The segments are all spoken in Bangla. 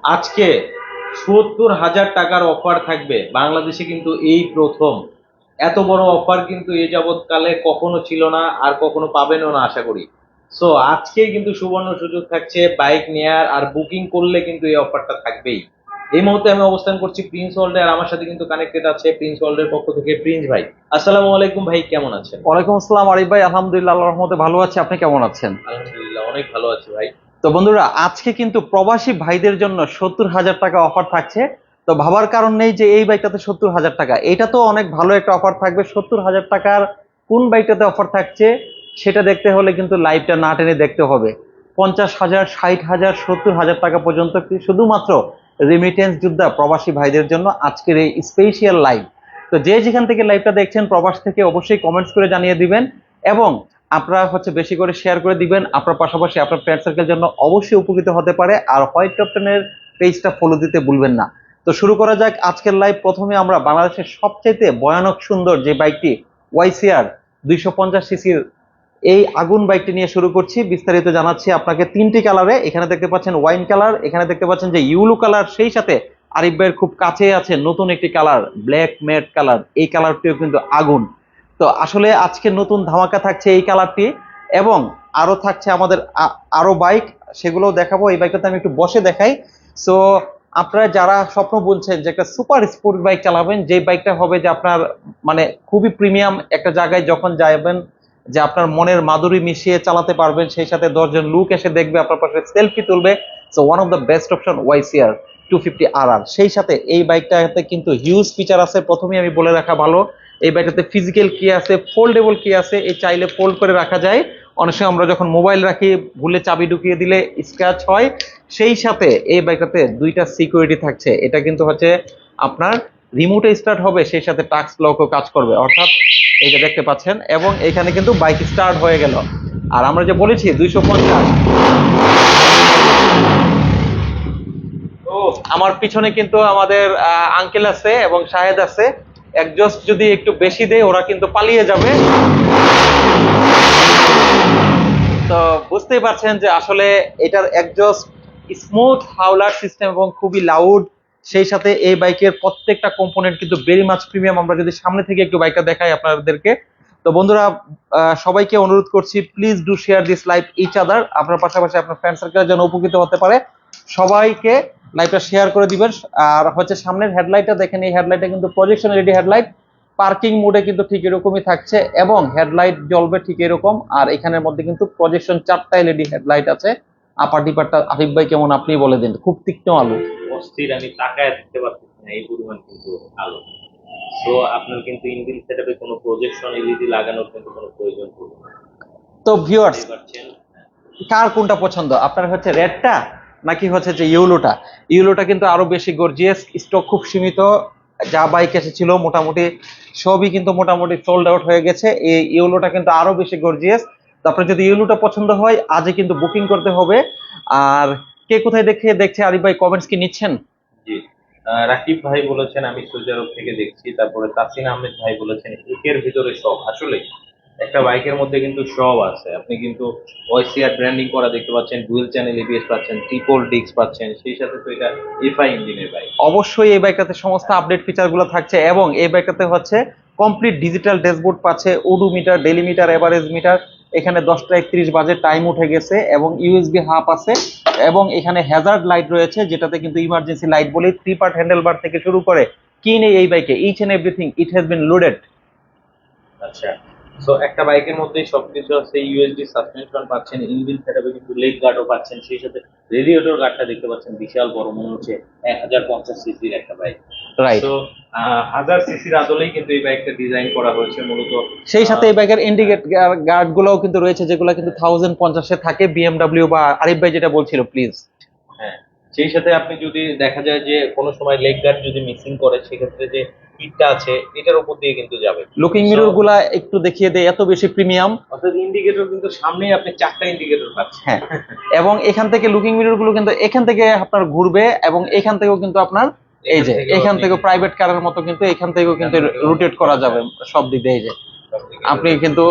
আজকে ৭০,০০০ টাকার অফার থাকবে বাংলাদেশে, কিন্তু এই প্রথম। এত বড় অফার কিন্তু এ যাবৎকালে কখনো ছিল না, আর কখনো পাবেনও না আশা করি। সো আজকে কিন্তু সুবর্ণ সুযোগ থাকছে বাইক নেয়ার, আর বুকিং করলে কিন্তু এই অফারটা থাকবেই। এই মুহূর্তে আমি অবস্থান করছি প্রিন্স ওয়ার্ল্ডে, আর আমার সাথে কিন্তু কানেক্টেড আছে প্রিন্স ওয়ার্ল্ডের পক্ষ থেকে প্রিন্স ভাই। আসসালামু আলাইকুম ভাই, কেমন আছেন? ওয়ালাইকুম আসসালাম আরিফ ভাই, আলহামদুলিল্লাহ আল্লাহর রহমতে ভালো আছি। আপনি কেমন আছেন? আলহামদুলিল্লাহ, অনেক ভালো আছি ভাই। তো বন্ধুরা, আজকে কিন্তু প্রবাসী ভাইদের জন্য ৭০,০০০ টাকা অফার থাকছে। তো ভাবার কারণ নেই যে এই বাইকটাতে ৭০,০০০ টাকা, এটা তো অনেক ভালো একটা অফার থাকবে। ৭০,০০০ টাকার কোন বাইকটাতে অফার থাকছে সেটা দেখতে হলে কিন্তু লাইভটা না টেনে দেখতে হবে। ৫০,০০০, ৬০,০০০, ৭০,০০০ টাকা পর্যন্ত শুধুমাত্র রেমিটেন্স যোদ্ধা প্রবাসী ভাইদের জন্য আজকের এই স্পেশাল লাইভ। তো যে যেখান থেকে লাইভটা দেখছেন প্রবাস থেকে অবশ্যই কমেন্টস করে জানিয়ে দিবেন, এবং আপনারা বেশি করে শেয়ার করে দিবেন। আপনার পাশাপাশি আপনার ফ্রেন্ড সার্কেলের জন্য অবশ্যই উপকৃত হতে পারে। আর হোয়াইট ক্যাপ্টেনের পেজটা ফলো দিতে ভুলবেন না। তো শুরু করা যাক আজকের লাইভ। প্রথমে আমরা বাংলাদেশের সবচাইতে ভয়ানক সুন্দর যে বাইকটি ওয়াইসিআর 250 সিসির এই আগুন বাইকটি নিয়ে শুরু করছি। বিস্তারিত জানাচ্ছি আপনাকে তিনটি কালারে। এখানে দেখতে পাচ্ছেন ওয়াইন কালার, এখানে দেখতে পাচ্ছেন যে ইউলো কালার, সেই সাথে আরিফ ভাইয়ের খুব কাছে আছে নতুন একটি কালার ব্ল্যাক ম্যাট কালার। এই কালারটিও কিন্তু আগুন। তো আসলে আজকে নতুন ধামাকা থাকছে এই কালারটি, এবং আরো থাকছে আমাদের আরো বাইক, সেগুলোও দেখাবো। এই বাইকটাতে আমি একটু বসে দেখাই। সো আপনারা যারা স্বপ্ন বলছেন যে একটা সুপার স্পোর্ট বাইক চালাবেন, যে বাইকটা হবে যে আপনার মানে খুবই প্রিমিয়াম একটা জায়গায় যখন যাবেন, যে আপনার মনের মাধুরী মিশিয়ে চালাতে পারবেন, সেই সাথে 10 জন লোক এসে দেখবে, আপনার পাশে সেলফি তুলবে। So one of the best option YCR 250RR। সেই সাথে এই বাইকটাতে কিন্তু হিউজ ফিচার আছে। প্রথমেই আমি বলে রাখা ভালো, এই ব্যাগটাতে ফিজিক্যাল কি আছে, ফোল্ডেবল কি আছে। এই চাইলে ফোল্ড করে রাখা যায়। অনেক সময় আমরা যখন মোবাইল রাখি ভুলে চাবি ঢুকিয়ে দিলে স্ক্র্যাচ হয়। সেই সাথে এই বাইকটাতে দুইটা সিকিউরিটি থাকছে। এটা কিন্তু আপনার রিমোটে স্টার্ট হবে, সেই সাথে টাচ লকও কাজ করবে, অর্থাৎ এই যে দেখতে পাচ্ছেন। এবং এখানে কিন্তু বাইক স্টার্ট হয়ে গেল। আর আমরা যে বলেছি 250, তো আমার পিছনে কিন্তু আমাদের আঙ্কেল আছে এবং শাহেদ আছে। একজস্ট যদি একটু বেশি দেয় ওরা কিন্তু পালিয়ে যাবে। তো বুঝতেই পারছেন যে আসলে এটার একজস্ট স্মুথ হাউলার সিস্টেম এবং খুবই লাউড। সেই সাথে এই বাইকের প্রত্যেকটা কম্পোনেন্ট কিন্তু ভেরি মাচ প্রিমিয়াম। আমরা যদি সামনে থেকে একটু বাইকটা দেখাই আপনাদেরকে। তো বন্ধুরা, সবাইকে অনুরোধ করছি, please do share this live each other. আপনার পাশাপাশি আপনার ফ্রেন্ড সার্কেলের জন্য উপকৃত হতে পারে। সবাইকে লাইভটা শেয়ার করে দিবেন। আর সামনের হেডলাইটটা দেখেন, এই হেডলাইটটা কিন্তু প্রজেকশন এলইডি হেডলাইট। পার্কিং মোডে কিন্তু ঠিক এরকমই থাকছে, এবং হেডলাইট জ্বলবে ঠিক এরকম। আর এখানের মধ্যে কিন্তু প্রজেকশন 4টা এলইডি হেডলাইট আছে। আপার ডিপারটা আরিফ ভাই কেমন, আপনি বলে দিন। খুব তীক্ষ্ণ আলো, অস্থির, আমি তাকায় থাকতে পারতেছি না, এই পরিমাণ কিন্তু আলো। তো আপনার কিন্তু ইনবিল্ট সেটআপে কোনো প্রজেকশন এলইডি লাগানোর কিন্তু কোনো প্রয়োজন পড়বে না। তো ভিউয়ার্স, বুঝতেই পারছেন। কার কোনটা পছন্দ? আপনার রেডটা নাকি যে ইউলোটা? ইউলোটা কিন্তু আরো বেশি গর্জিয়াস। স্টক খুব সীমিত। যা বাইক এসেছিল মোটামুটি সবই কিন্তু মোটামুটি সোল্ড আউট হয়ে গেছে। এই ইউলোটা কিন্তু আরো বেশি গর্জিয়াস। তো আপনার যদি ইউলোটা পছন্দ হয় আজই কিন্তু বুকিং করতে হবে। আর কে কোথায় দেখছে আরিফ ভাই, কমেন্টস কি নিচ্ছেন? জি, রাকিব ভাই বলেছেন আমি সৌদি আরব থেকে দেখছি। তারপরে তাসিন আহমেদ ভাই বলেছেন একের ভিতরে সব। আসলে একটা বাইকের মধ্যে কিন্তু সব আছে। আপনি কিন্তু ওয়াইসিআর ব্র্যান্ডিং করা দেখতে পাচ্ছেন, ডুয়েল চ্যানেল এবিএস পাচ্ছেন, ট্রিপল ডিস্ক পাচ্ছেন, সেই সাথে তো এটা এফআই ইঞ্জিনের বাইক। অবশ্যই এই বাইকটাতে সমস্ত আপডেট ফিচার গুলো থাকছে, এবং এই বাইকটাতে কমপ্লিট ডিজিটাল ড্যাশবোর্ড পাচ্ছে, odometer, daily meter, average meter. এখানে 10টা 31 বাজে টাইম উঠে গেছে, এবং ইউএসবি হাব আছে। এবং এখানে হ্যাজার্ড লাইট রয়েছে, যেটাতে কিন্তু ইমার্জেন্সি লাইট বলে 3 পার্ট হ্যান্ডেল বার থেকে শুরু করে কি নেই এই বাইকে, each and everything it has been loaded. আচ্ছা, সো একটা বাইকের মধ্যেই সবকিছু আছে। ইউএসডি সাসপেনশন পাচ্ছেন, ইঞ্জিন সেটআপে কিন্তু লেগ গার্ডও পাচ্ছেন, সেই সাথে রেডিয়েটর গার্ডটা দেখতে পাচ্ছেন বিশাল বড়, মনে হচ্ছে 1050 সিসির একটা বাইক। রাইট। তো 1000 সিসির আদলেই কিন্তু এই বাইকটা ডিজাইন করা হয়েছে মূলত। সেই সাথে এই বাইকের ইন্ডিকেট গার্ড গুলোও কিন্তু রয়েছে, যেগুলো কিন্তু 1050-এ থাকে বিএমডব্লিউ। বা আরিফ ভাই যেটা বলছিল প্লিজ। হ্যাঁ, সেই সাথে আপনি যদি দেখা যায় যে কোনো সময় লেগ গার্ড যদি মিসিং করে, সেক্ষেত্রে যে কিটটা আছে এটার উপর দিয়ে কিন্তু যাবে। লুকিং মিরর গুলা একটু দেখিয়ে দেয়, এত বেশি প্রিমিয়াম। অর্থাৎ ইন্ডিকেটর কিন্তু সামনেই আপনি 4টা ইন্ডিকেটর পাচ্ছেন। হ্যাঁ, এবং এখান থেকে লুকিং মিরর গুলো কিন্তু এখান থেকে আপনার ঘুরবে, এবং এখান থেকেও কিন্তু আপনার এই যে এখান থেকে প্রাইভেট কারের মতো কিন্তু এখান থেকেও কিন্তু রোটেট করা যাবে সব দিক দিয়ে। এই যে আপনি কিন্তু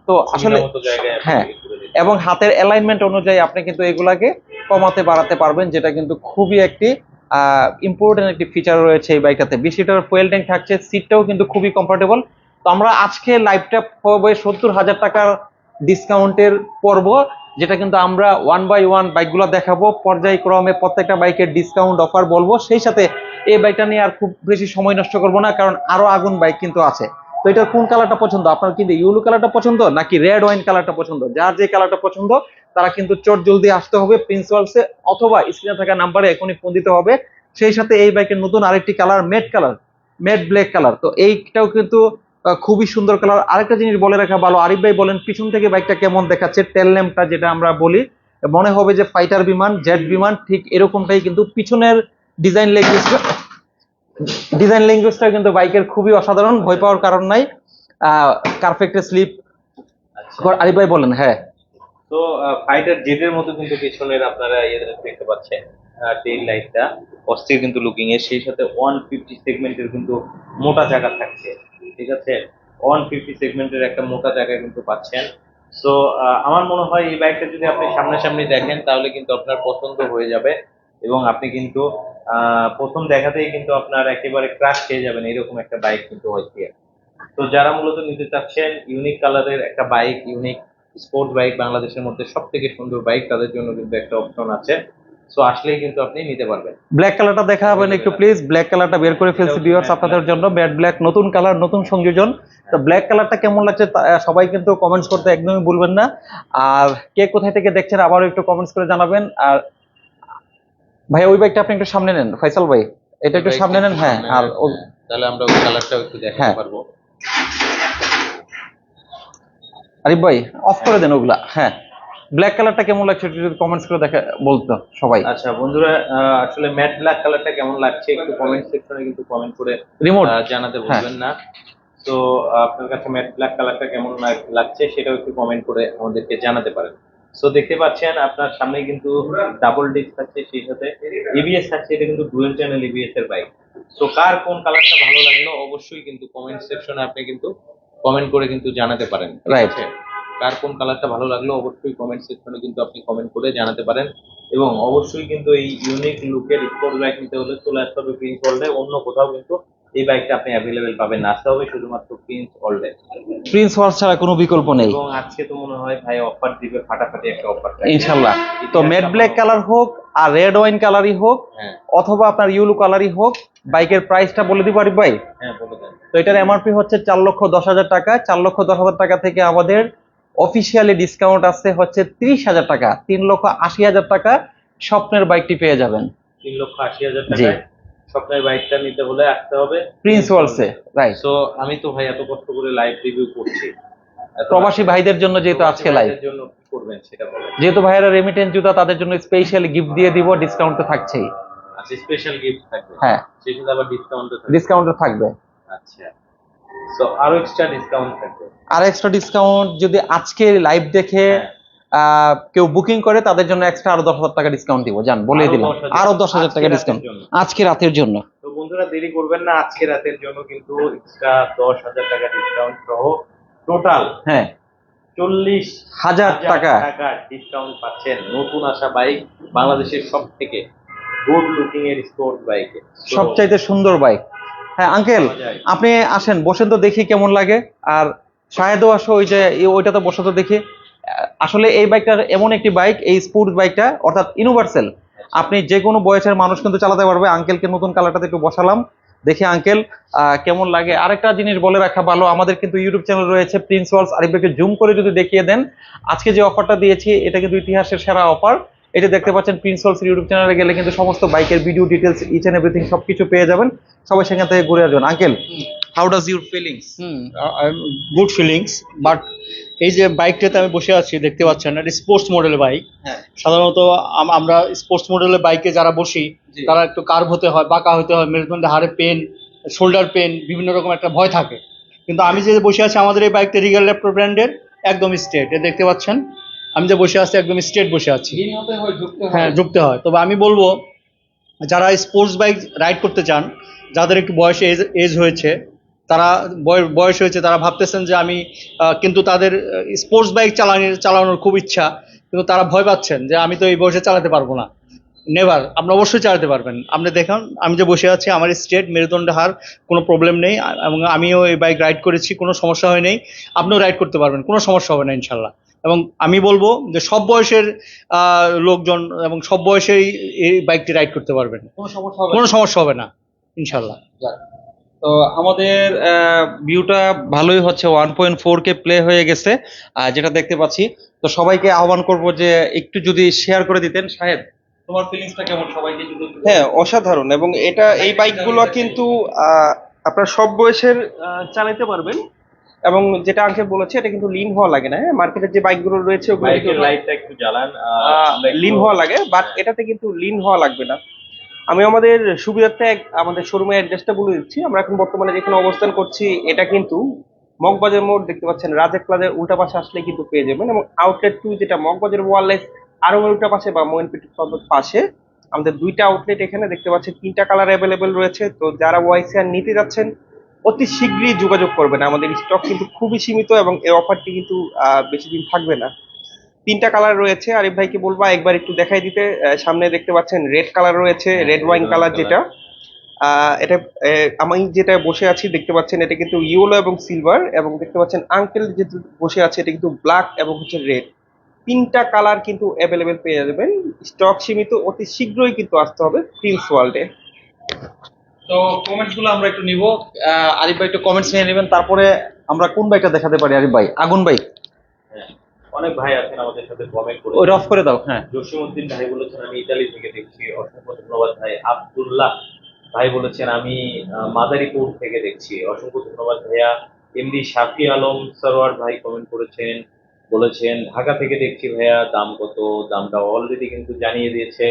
তো আসলে সুবিধামতো জায়গায় আপনি হ্যাঁ, করে দিতে এবং হাতের অ্যালাইনমেন্ট অনুযায়ী আপনি কিন্তু এগুলাকে কমাতে বাড়াতে পারবেন, যেটা কিন্তু খুবই একটি ইম্পর্টেন্ট একটি ফিচার রয়েছে এই বাইকটাতে। 20 লিটার ফুয়েল ট্যাঙ্ক থাকছে, সিটটাও কিন্তু খুবই কমফোর্টেবল। তো আমরা আজকে লাইভটা হবে 70,000 টাকার ডিসকাউন্টের পর্ব, যেটা কিন্তু আমরা ওয়ান বাই ওয়ান বাইকগুলো দেখাবো, পর্যায়ক্রমে প্রত্যেকটা বাইকের ডিসকাউন্ট অফার বলবো। সেই সাথে এই বাইকটা নিয়ে আর খুব বেশি সময় নষ্ট করবো না, কারণ আরো আগুন বাইক কিন্তু আছে। তো এটা কোন কালারটা পছন্দ আপনার? কিন্তু ইউলো কালারটা পছন্দ নাকি রেড ওয়াইন কালারটা পছন্দ? যার যে কালারটা পছন্দ তারা কিন্তু চট জলদি আসতে হবে প্রিন্সিপালসে, অথবা স্ক্রিনে থাকা নাম্বারে এখনই ফোন দিতে হবে। সেই সাথে এই বাইকের নতুন আরেকটি কালার মেট ব্ল্যাক কালার, তো এইটাও কিন্তু খুবই সুন্দর কালার। আরেকটা জিনিস বলে রাখা ভালো, আরিফ ভাই বলেন পিছন থেকে বাইকটা কেমন দেখাচ্ছে। টেল ল্যাম্পটা যেটা আমরা বলি, মনে হবে যে ফাইটার বিমান, জেট বিমান, ঠিক এরকমটাই কিন্তু পিছনের ডিজাইন ল্যাঙ্গুয়েজটা কিন্তু বাইকের খুবই অসাধারণ, ভয় পাওয়ার কারণ নাই। কারফেক্টে স্লিপ। আচ্ছা। আরিফ ভাই বলেন। হ্যাঁ, তো ফাইটার জেটের মতো কিন্তু পিছনের আপনারা দেখতে পাচ্ছেন টেইল লাইটটা অস্থির কিন্তু লুকিং এর, সেই সাথে 150 সেগমেন্টের কিন্তু মোটা চাকা থাকছে, ঠিক আছে। 150 সেগমেন্টের একটা মোটা চাকা কিন্তু পাচ্ছেন। তো আমার মনে হয় এই বাইকটা যদি আপনি সামনাসামনি দেখেন তাহলে কিন্তু আপনার পছন্দ হয়ে যাবে, এবং আপনি কিন্তু প্রথম দেখাতেই কিন্তু আপনার একেবারে ক্রাশ খেয়ে যাবেন, এরকম একটা বাইক কিন্তু হয়েছে। তো যারা মূলত নিতে চাচ্ছেন ইউনিক কালারের একটা বাইক, ইউনিক স্পোর্টস বাইক, বাংলাদেশের মধ্যে সব থেকে সুন্দর বাইক, তাদের জন্য কিন্তু একটা অপশন আছে। সো আসলেই কিন্তু আপনি নিতে পারবেন। ব্ল্যাক কালারটা দেখাবেন একটু প্লিজ। ব্ল্যাক কালারটা বের করে ফেলছি ভিউয়ার্স আপনাদের জন্য, ম্যাট ব্ল্যাক, নতুন কালার, নতুন সংযোজন। তো ব্ল্যাক কালারটা কেমন লাগছে সবাই কিন্তু কমেন্টস করতে একদমই ভুলবেন না। আর কে কোথায় থেকে দেখছেন আবারও একটু কমেন্টস করে জানাবেন। আর ভাই ওই বাইকটা আপনি একটু সামনে নেন, ফয়সাল ভাই এটা একটু সামনে নেন। হ্যাঁ, আর তাহলে আমরা ওই কালারটাও একটু দেখাতে হ্যাঁ। পারবো। আরিফ ভাই অফ করে দেন ওগুলা। হ্যাঁ, ব্ল্যাক কালারটা কেমন লাগছে একটু যদি কমেন্টস করে দেখা বলতো সবাই। আচ্ছা বন্ধুরা, আসলে ম্যাট ব্ল্যাক কালারটা কেমন লাগছে একটু কমেন্ট সেকশনে কিন্তু কমেন্ট করে রিমোট জানাতে হ্যাঁ, ভুলবেন না। তো আপনার কাছে ম্যাট ব্ল্যাক কালারটা কেমন লাগছে সেটাও একটু কমেন্ট করে আমাদেরকে জানাতে পারেন। সো দেখতে পাচ্ছেন আপনার সামনে কিন্তু ডাবল ডিস্ক থাকছে, সেই সাথে এবিএস থাকছে, এটা কিন্তু ডুয়েল চ্যানেল এবিএস এর বাইক। তো কার কোন কালারটা ভালো লাগলো অবশ্যই কিন্তু কমেন্ট সেকশনে আপনি কিন্তু কমেন্ট করে কিন্তু জানাতে পারেন, ঠিক রাইট। আছে। কার কোন কালারটা ভালো লাগলো অবশ্যই কমেন্ট সেকশনে কিন্তু আপনি কমেন্ট করে জানাতে পারেন। এবং অবশ্যই কিন্তু এই ইউনিক লুকের স্পোর্ট বাইক নিতে হলে চলে আসতে হবে প্রিন্স ওয়ার্ল্ডে, অন্য কোথাও কিন্তু এই বাইকটা আপনি অ্যাভেলেবেল পাবেন না, আসতে হবে শুধুমাত্র প্রিন্স ওয়ার্ল্ডে। প্রিন্স ওয়ার্স ছাড়া কোনো বিকল্প নেই। এবং আজকে তো মনে হয় ভাই অফার দিবে, ফাটাফাটি একটা অফার ইনশাল্লাহ। তো ম্যাট ব্ল্যাক কালার হোক আর রেড ওয়াইন কালারই হোক, হ্যাঁ অথবা আপনার ইউলো কালারই হোক, বাইকের প্রাইসটা বলে দিব আরিফ ভাই। হ্যাঁ বলে দেন। তো এটার এমআরপি হচ্ছে 4,10,000 টাকা। 4,10,000 টাকা থেকে আমাদের অফিসিয়ালি ডিসকাউন্ট আছে হচ্ছে 30,000 টাকা, 3,80,000 টাকা স্বপ্নের বাইকটি পেয়ে যাবেন 3,80,000 জি টাকায় স্বপ্নের বাইকটা নিতে হলে আসতে হবে প্রিন্স ওয়ার্লসে। রাইট। সো আমি তো ভাই এত কষ্ট করে লাইভ রিভিউ করছি, প্রবাসী ভাইদের জন্য যেহেতু প্রবাসী আজকে লাইভ, ভাইদের জন্য কি করবেন সেটা বলেন। যেহেতু ভাইয়েরা রেমিটেন্স জুতা, তাদের জন্য স্পেশাল গিফট দিয়ে দিব, ডিসকাউন্ট তো থাকছেই। আচ্ছা স্পেশাল গিফট থাকবে, হ্যাঁ, সেই সাথে আবার ডিসকাউন্টও থাকবে। ডিসকাউন্ট থাকবে। আচ্ছা, সো আরো এক্সট্রা ডিসকাউন্ট থাকবে। আর এক্সট্রা ডিসকাউন্ট যদি আজকে লাইভ দেখে হ্যাঁ। কেউ বুকিং করে তাদের জন্য এক্সট্রা আরো 10,000 টাকা ডিসকাউন্ট দিব, জান বলে আরো দিলাম। 10,000 আরো 10,000 টাকা আজকে ডিসকাউন্ট রাতের জন্য। আজকে রাতের জন্য। তো বন্ধুরা দেরি করবেন না, আজকে রাতের জন্য কিন্তু এক্সট্রা 10,000 টাকা ডিসকাউন্ট সহ টোটাল হ্যাঁ, 40,000 টাকা টাকা ডিসকাউন্ট পাচ্ছেন নতুন আসা বাইক, বাংলাদেশের সব থেকে গুড লুকিং এর স্পোর্টস বাইকে, সবচাইতে সুন্দর বাইক। হ্যাঁ আঙ্কেল, আপনি আসেন, বসেন তো দেখি কেমন লাগে। আর শাহেদও আসো, ওই যে ওইটাতে বসে তো দেখি। আসলে এই বাইকটা এমন একটি বাইক, এই স্পোর্টস বাইকটা অর্থাৎ ইউনিভার্সাল, আপনি যে কোনো বয়সের মানুষ কিন্তু চালাতে পারবে। আঙ্কেলকে নতুন কালারটাতে একটু বসালাম, দেখি আঙ্কেল কেমন লাগে। আরেকটা জিনিস বলে রাখা ভালো, আমাদের কিন্তু ইউটিউব চ্যানেল রয়েছে প্রিন্স ওয়ার্লস। আরিফ ভাইকে জুম করে যদি দেখিয়ে দেন, আজকে যে অফারটা দিয়েছি এটা কিন্তু ইতিহাসের সেরা অফার। এটা দেখতে পাচ্ছেন প্রিন্স ওয়ার্লস ইউটিউব চ্যানেলে গেলে কিন্তু সমস্ত বাইকের video details, each and everything সবকিছু পেয়ে যাবেন। সবাই সেখান থেকে ঘুরে আসবেন। Uncle, how does your feelings? Good feelings, but এই যে বাইকটাতে আমি বসে আছি দেখতে পাচ্ছেন, এটা স্পোর্টস মডেলের বাইক। হ্যাঁ, সাধারণত আমরা স্পোর্টস মডেলের বাইকে যারা বসি জি। তারা একটু কার্ভ হতে হয়, বাঁকা হতে হয়, মেরুদণ্ডে হাড়ে পেন, শোল্ডার পেন, বিভিন্ন রকম একটা ভয় থাকে। কিন্তু আমি যে বসে আছি আমাদের এই বাইকটা রিগাল ল্যাপটপ ব্র্যান্ডের, একদম স্ট্রেট। এ দেখতে পাচ্ছেন আমি যে বসে আছি একদম স্ট্রেট বসে আছি। হ্যাঁ, ঝুঁকতে হয়। তবে আমি বলবো যারা স্পোর্টস বাইক রাইড করতে চান, যাদের একটু বয়সে এজ হয়েছে, তারা বয়স হয়েছে, তারা ভাবতেছেন যে আমি কিন্তু তাদের স্পোর্টস বাইক চালানোর খুব ইচ্ছা, কিন্তু তারা ভয় পাচ্ছেন যে আমি তো এই বয়সে চালাতে পারবো না। নেভার, আপনি অবশ্যই চালাতে পারবেন। আপনি দেখুন আমি যে বসে আছি, আমার স্ট্রেট মেরুদণ্ড হার, কোনো প্রবলেম নেই, এবং আমিও এই বাইক রাইড করেছি, কোনো সমস্যা হয় নাই। আপনিও রাইড করতে পারবেন, কোনো সমস্যা হবে না ইনশাল্লাহ। এবং আমি বলবো যে সব বয়সের লোকজন এবং সব বয়সেই এই বাইকটি রাইড করতে পারবেন, কোনো সমস্যা হবে না ইনশাল্লাহ। তো আমাদের ভিউটা ভালোই হচ্ছে, 1.4K প্লে হয়ে গেছে যেটা দেখতে পাচ্ছি। তো সবাইকে আহ্বান করব যে একটু যদি শেয়ার করে দিতেন। সাহেব, তোমার ফিলিংসটা কেমন? সবাইকে যদি হ্যাঁ, অসাধারণ। এবং এই বাইকগুলো কিন্তু আপনার সব বয়সের চালাতে পারবেন। এবং যেটা আঙ্কেল বলেছে, এটা কিন্তু লিন হওয়া লাগে না। হ্যাঁ, মার্কেটের যে বাইকগুলো রয়েছে ওগুলো বাইকের লাইটটা একটু জ্বালান। লিন হওয়া লাগে, বাট এটাতে কিন্তু লিন হওয়া লাগবে না। আমি আমাদের সুবিধার্থে আমাদের শোরুমের অ্যাড্রেসটা বলে দিচ্ছি। আমরা এখন বর্তমানে যেখানে অবস্থান করছি, এটা কিন্তু মগবাজার মোড়, দেখতে পাচ্ছেন রাজেক প্লাজার উল্টা পাশে আসলে কিন্তু পেয়ে যাবেন। এবং আউটলেট 2 যেটা মগবাজার ওয়ারলেস আরো উল্টা পাশে বা মোইন পেট্রোল পাম্পের পাশে, আমাদের 2টা আউটলেট এখানে দেখতে পাচ্ছেন। 3টা কালার অ্যাভেলেবেল রয়েছে। তো যারা ওয়াইসিআর নিতে যাচ্ছেন অতি শীঘ্রই যোগাযোগ করবেন। আমাদের স্টক কিন্তু খুবই সীমিত এবং এই অফারটি কিন্তু বেশি দিন থাকবে না। 3টা কালার রয়েছে। আরিফ ভাইকে বলবো একবার একটু দেখাই দিতে। সামনে দেখতে পাচ্ছেন রেড কালার রয়েছে, রেড ওয়াইন কালার যেটা। এটা আমি যেটা বসে আছি দেখতে পাচ্ছেন, এটা কিন্তু ইয়েলো এবং সিলভার। এবং দেখতে পাচ্ছেন আঙ্কেল যেটা বসে আছে, এটা কিন্তু ব্ল্যাক এবং হচ্ছে রেড। 3টা কালার কিন্তু অ্যাভেলেবেল পেয়ে যাবেন। স্টক সীমিত, অতি শীঘ্রই কিন্তু আসতে হবে প্রিন্স ওয়ার্ল্ডে। তো কমেন্টস গুলো আমরা একটু নিব। আরিফ ভাই একটু কমেন্টস নিয়ে নেবেন, তারপরে আমরা কোন বাইকটা দেখাতে পারি। আরিফ ভাই, আগুন বাইক। হ্যাঁ, অনেক ভাই আছেন আমাদের সাথে কমেন্ট করে। ওইটা অফ করে দাও। হ্যাঁ, জসিমউদ্দিন ভাই বলেছেন আমি ইতালি থেকে দেখছি, অসংখ্য ধন্যবাদ ভাই। আব্দুল্লাহ ভাই বলেছেন আমি মাদারীপুর থেকে দেখছি, অসংখ্য ধন্যবাদ ভাইয়া। এমডি শাফি আলম সরোয়ার ভাই কমেন্ট করেছেন, বলেছেন ঢাকা থেকে দেখছি ভাইয়া, দাম কত? দামটা অলরেডি কিন্তু জানিয়ে দিয়েছে,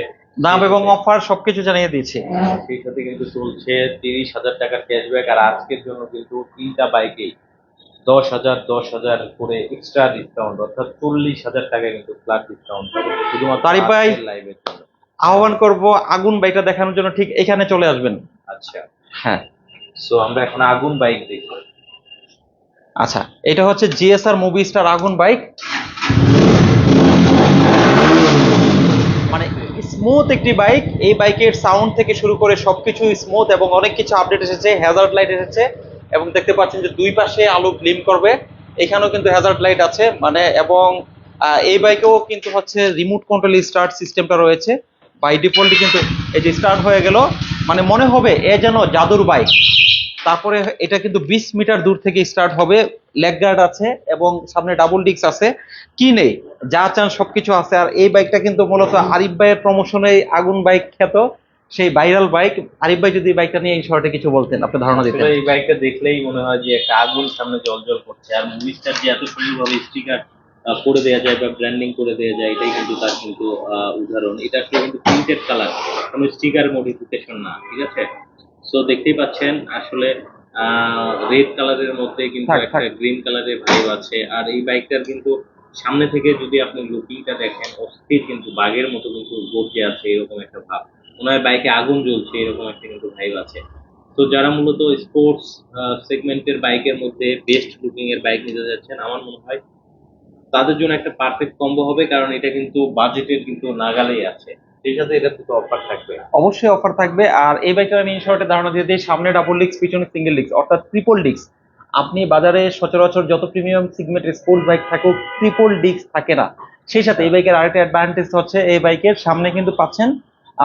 দাম এবং অফার সবকিছু জানিয়ে দিয়েছি। সেই সাথে কিন্তু চলছে 30,000 টাকার ক্যাশব্যাক। আর আজকের জন্য কিন্তু 3টা বাইকেই 10,000 করে এক্সট্রা ডিসকাউন্ট, অর্থাৎ 40,000 টাকা কিন্তু ফ্ল্যাট ডিসকাউন্ট পাবে শুধুমাত্র তারিফ ভাই, লাইভের জন্য। আহ্বান করব আগুন বাইকটা দেখানোর জন্য ঠিক এখানে চলে আসবেন। আচ্ছা, হ্যাঁ, সো আমরা এখন আগুন বাইক দেখব। আচ্ছা, এটা হচ্ছে জিএসআর মুভি স্টার আগুন বাইক। মানে স্মুথ একটি বাইক। এই বাইকের সাউন্ড থেকে শুরু করে সবকিছু স্মুথ এবং অনেক কিছু আপডেট এসেছে। হ্যাজার্ড লাইট এসেছে এবং দেখতে পাচ্ছেন যে দুই পাশে আলো গ্লিম করবে। এখানেও কিন্তু হ্যাজার্ড লাইট আছে মানে। এবং এই বাইকেও কিন্তু হচ্ছে রিমোট কন্ট্রোল স্টার্ট সিস্টেমটা রয়েছে। বাই ডিফল্ট কিন্তু এই যে স্টার্ট হয়ে গেল, মানে মনে হবে এ যেন জাদুর বাইক। তারপরে এটা কিন্তু 20 মিটার দূর থেকে স্টার্ট হবে। লেগ গার্ড আছে এবং সামনে ডাবল ডিস্ক আছে। কি নেই, যা চান সবকিছু আছে। আর এই বাইকটা কিন্তু মূলত আরিফ ভাইয়ের প্রমোশনে আগুন বাইক খ্যাত, সেই ভাইরাল বাইক। আরিফ ভাই যদি এই বাইকটা নিয়ে এই শর্টে কিছু বলতেন, আপনি ধারণা দিতেন। আসলে এই বাইকটা দেখলেই মনে হয় যে একটা আগুন সামনে জ্বলজ্বল করছে। আর মুভিস্টার যে এত সুন্দরভাবে স্টিকার করে দেওয়া যায় বা ব্র্যান্ডিং করে দেওয়া যায়, এটাই কিন্তু তার কিন্তু উদাহরণ। এটা আসলে কিন্তু প্রিন্টেড কালার, কোনো স্টিকার মডিফিকেশন না, ঠিক আছে? সো দেখতেই পাচ্ছেন আসলে রেড কালারের মধ্যে কিন্তু একটা গ্রিন কালারের ভাইব আছে। আর এই বাইকটার কিন্তু সামনে থেকে যদি আপনি লুকিংটা দেখেন, অস্থির কিন্তু বাঘের মতো কিন্তু গর্জে আছে, এরকম একটা ভাব। মনে হয় বাইকে আগুন জ্বলছে, এরকম একটা কিন্তু ভাইব আছে। তো যারা মূলত স্পোর্টস সেগমেন্টের বাইকের মধ্যে বেস্ট লুকিং এর বাইক নিতে যাচ্ছেন, আমার মনে হয় তাদের জন্য একটা পারফেক্ট কম্বো হবে, কারণ এটা কিন্তু বাজেটের কিন্তু নাগালেই আছে। সেই সাথে এটা তো অফার থাকবে, অবশ্যই অফার থাকবে। আর এই বাইকটা আমি শর্টে ধারণা দিয়ে দিই, সামনে ডাবল ডিস্ক, পিছনে সিঙ্গেল ডিস্ক, অর্থাৎ ট্রিপল ডিস্ক। আপনি বাজারে সচরাচর যত প্রিমিয়াম সেগমেন্টের স্পোর্টস বাইক থাকুক, ট্রিপল ডিস্ক থাকে না। সেই সাথে এই বাইকের আরেকটা অ্যাডভান্টেজ হচ্ছে, এই বাইকের সামনে কিন্তু পাচ্ছেন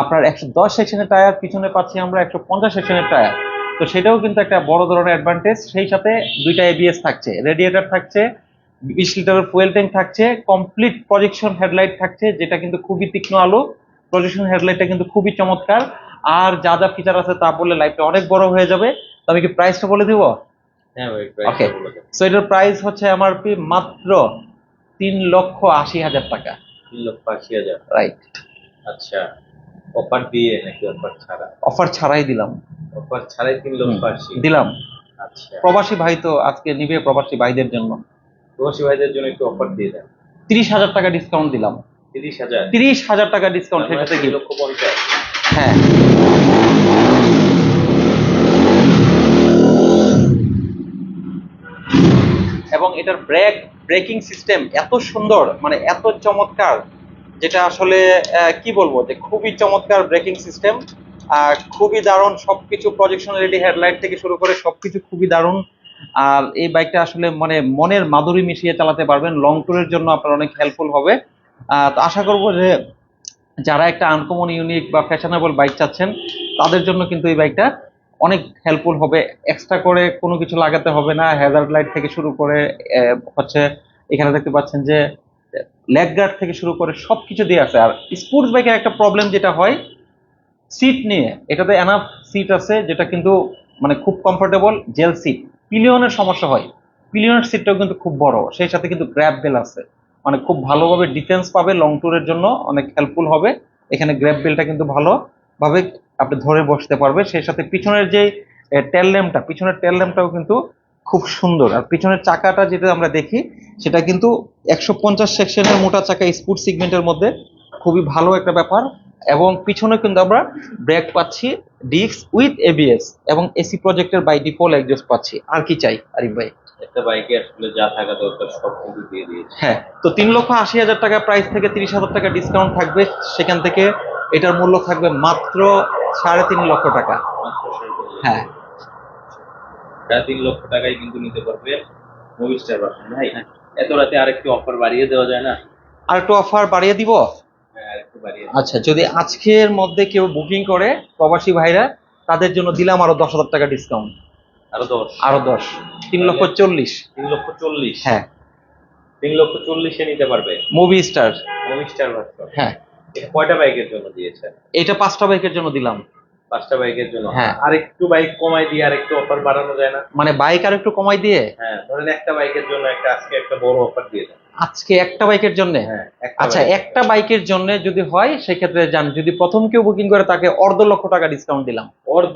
আপনার 110 সেকশনের টায়ার, পিছনে পাচ্ছি আমরা 150 সেকশনের টায়ার। তো সেটাও কিন্তু একটা বড় ধরনের অ্যাডভান্টেজ। সেই সাথে 2টা এবিএস থাকছে, রেডিয়েটর থাকছে, 20 লিটারের ফুয়েল ট্যাঙ্ক থাকছে, কমপ্লিট প্রজেকশন হেডলাইট থাকছে, যেটা কিন্তু খুবই তীক্ষ্ণ আলো। প্রজেকশন হেডলাইটটা কিন্তু খুবই চমৎকার। আর যা যা ফিচার আছে তা বললে লাইফটা অনেক বড় হয়ে যাবে। তো আমি কি প্রাইসটা বলে দিব? হ্যাঁ ভাই, ওকে, সো এটার প্রাইস হচ্ছে এমআরপি মাত্র 3,80,000 টাকা। 3,80,000, রাইট। আচ্ছা, অফার দিয়ে নাকি অফার ছাড়া? অফার ছাড়াই দিলাম। অফার ছাড়াই 3,80,000 দিলাম। আচ্ছা, প্রবাসী ভাই তো আজকে নিবে, প্রবাসী ভাইদের জন্য প্রবাসী ভাইদের জন্য একটু অফার দিয়ে দেন। 30,000 টাকা ডিসকাউন্ট দিলাম। 30,000? 30,000 টাকা ডিসকাউন্ট, সেটাতে কি? 3,50,000। হ্যাঁ, এটার ব্রেকিং সিস্টেম এত সুন্দর, মানে এত চমৎকার, যেটা আসলে কি বলবো, যে খুবই চমৎকার ব্রেকিং সিস্টেম, খুবই দারুণ সবকিছু, প্রজেকশন এলইডি হেডলাইট থেকে শুরু করে সবকিছু খুবই দারুণ। আর এই বাইকটা আসলে মানে মনের মাধুরী মিশিয়ে চালাতে পারবেন, লং ট্যুরের জন্য আপনার অনেক হেল্পফুল হবে। তো আশা করবো যে যারা একটা আনকমন, ইউনিক বা ফ্যাশনেবল বাইক চাচ্ছেন তাদের জন্য কিন্তু এই বাইকটা অনেক হেল্পফুল হবে। এক্সট্রা করে কোনো কিছু লাগাতে হবে না, হ্যাজার্ড লাইট থেকে শুরু করে হচ্ছে এখানে দেখতে পাচ্ছেন যে লেগ গার্ড থেকে শুরু করে সবকিছু দিয়ে আছে। আর স্পোর্টস বাইকের একটা প্রবলেম যেটা হয় সিট নিয়ে, এটাতে এনাফ সিট আছে যেটা কিন্তু মানে খুব কমফোর্টেবল জেল সিট। পিলিয়নের সমস্যা হয়, পিলিয়নের সিটটাও কিন্তু খুব বড়, সেই সাথে কিন্তু গ্র্যাব বেল আছে, মানে খুব ভালোভাবে ডিফেন্স পাবে, লং ট্যুরের জন্য অনেক হেল্পফুল হবে। এখানে গ্র্যাব বেলটা কিন্তু ভালোভাবে আপনি ধরে বসতে পারবে। সেই সাথে পিছনের যে টেল ল্যাম্পটা, পিছনের টেল ল্যাম্পটাও কিন্তু খুব সুন্দর। আর পিছনের চাকাটা যেটা আমরা দেখি সেটা কিন্তু 150 সেকশনের মোটা চাকা, স্পোর্ট সেগমেন্টের মধ্যে খুবই ভালো একটা ব্যাপার। এবং পিছনে কিন্তু আমরা ব্রেক পাচ্ছি ডিস্ক উইথ এবিএস, এবং এসি প্রজেক্টের বাই ডিফল্ট এক্সজস্ট পাচ্ছি। আর কি চাই আরিফ ভাই? একটা বাইকে আসলে যা থাকা দরকার সব কিন্তু দিয়ে দিয়েছে। হ্যাঁ, তো 3,80,000 টাকা প্রাইস থেকে 30,000 টাকা ডিসকাউন্ট থাকবে, সেখান থেকে এটার মূল্য থাকবে মাত্র 3.5 লক্ষ টাকা। হ্যাঁ, 3.5 লক্ষ টাকায় কিন্তু নিতে পারবে মুভিস্টার ভার্সন। ভাই এত রাতে আরেকটু অফার বাড়িয়ে দেওয়া যায় না? আর একটু অফার বাড়িয়ে দিব। হ্যাঁ, আরেকটু বাড়িয়ে আচ্ছা, যদি আজকের মধ্যে কেউ বুকিং করে প্রবাসী ভাইরা, তাদের জন্য দিলাম আরো 10,000 টাকা ডিসকাউন্ট। আরো 10। আরো 10, 3,40,000। 3,40,000। হ্যাঁ, 3,40,000 নিতে পারবে মুভি স্টার। Movistar version. হ্যাঁ, এটা কয়টা বাইকের জন্য দিয়েছে? এটা 5টা বাইকের জন্য দিলাম। 5টা বাইকের জন্য। হ্যাঁ। আরেকটু বাইক কমাই দিয়ে আরেকটু অফার বাড়ানো যায় না? মানে বাইক আর একটু কমাই দিয়ে হ্যাঁ, ধরেন একটা বাইকের জন্য আজকে একটা বড় অফার দিয়ে দেন। আজকে একটা বাইকের জন্য। হ্যাঁ, একটা আচ্ছা, বাইকের একটা বাইকের জন্য যদি হয় সেক্ষেত্রে যান, যদি প্রথম কেউ বুকিং করে তাকে 1,50,000 টাকা ডিসকাউন্ট দিলাম।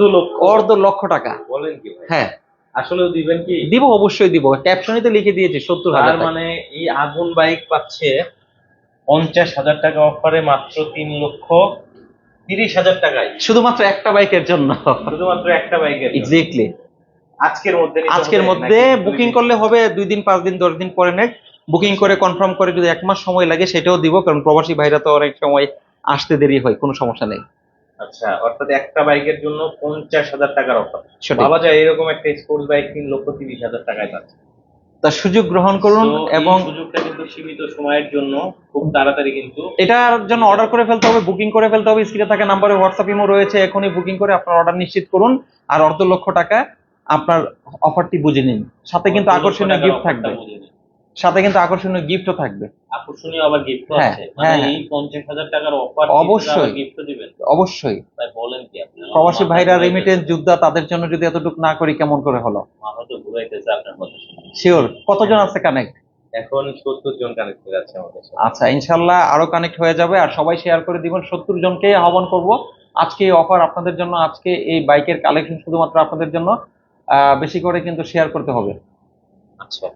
জন্য। 1,50,000 টাকা। বলেন কি ভাই? হ্যাঁ, আসলেও দিবেন কি? দিব, অবশ্যই দিব, ক্যাপশনে তো লিখে দিয়েছি 70,000 তার টাকা। মানে এই আগুন বাইক পাচ্ছে 50,000 টাকা অফারে মাত্র 3,30,000 টাকায়, শুধুমাত্র একটা বাইকের জন্য। শুধুমাত্র একটা বাইকের জন্য। এক্স্যাক্টলি। আজকের মধ্যে নিতে আজকের হবে মধ্যে নাকি বুকিং করলে হবে, 2 দিন 5 দিন 10 দিন পরে নেক বুকিং করে কনফার্ম করে, যদি 1 মাস সময় লাগে সেটাও দিব, কারণ প্রবাসী ভাইরা তো অনেক সময় আসতে দেরি হয়, কোনো সমস্যা নেই। আচ্ছা, অর্থাৎ একটা বাইকের জন্য 50,000 টাকার অফার। সঠিক। ভাবা যায় এরকম একটা স্পোর্টস বাইক 3,30,000 টাকায় পাচ্ছে। তার সুযোগ গ্রহণ করুন। তো এবং এই সুযোগটা কিন্তু সীমিত সময়ের জন্য, খুব তাড়াতাড়ি কিন্তু এটার জন্য অর্ডার করে ফেলতে হবে, বুকিং করে ফেলতে হবে। স্ক্রিনে থাকা নাম্বারে হোয়াটসঅ্যাপ ইমো রয়েছে, এখনই বুকিং করে আপনার অর্ডার নিশ্চিত করুন। আর 1,50,000 টাকা আপনার অফারটি বুঝে নিন, সাথে কিন্তু আকর্ষণীয় গিফট থাকবে, সাথে কিন্তু আকর্ষণীয় গিফটও থাকবে। আকর্ষণীয় আবার গিফট হ্যাঁ, আছে, মানে হ্যাঁ, এই 50,000 টাকার অফার অবশ্যই। গিফট দিবেন? অবশ্যই। তাই বলেন কি আপনি? প্রবাসী ভাইরা রেমিটেন্স যোদ্ধা, তাদের জন্য যদি এতটুকু না করি কেমন করে হলো? মাথা তো ঘুরাইতেছে আপনার কথা শুনে। শিওর। কতজন আছে কানেক্ট? এখন 70 জন কানেক্ট হয়ে যাচ্ছে আমাদের সাথে। আচ্ছা, ইনশাল্লাহ আরো কানেক্ট হয়ে যাবে। আর সবাই শেয়ার করে দিবেন, 70 জনকে আহ্বান করব আজকে এই অফার আপনাদের জন্য, আজকে এই বাইকের কালেকশন শুধুমাত্র আপনাদের জন্য। বেশি করে কিন্তু শেয়ার করতে হবে। আচ্ছা,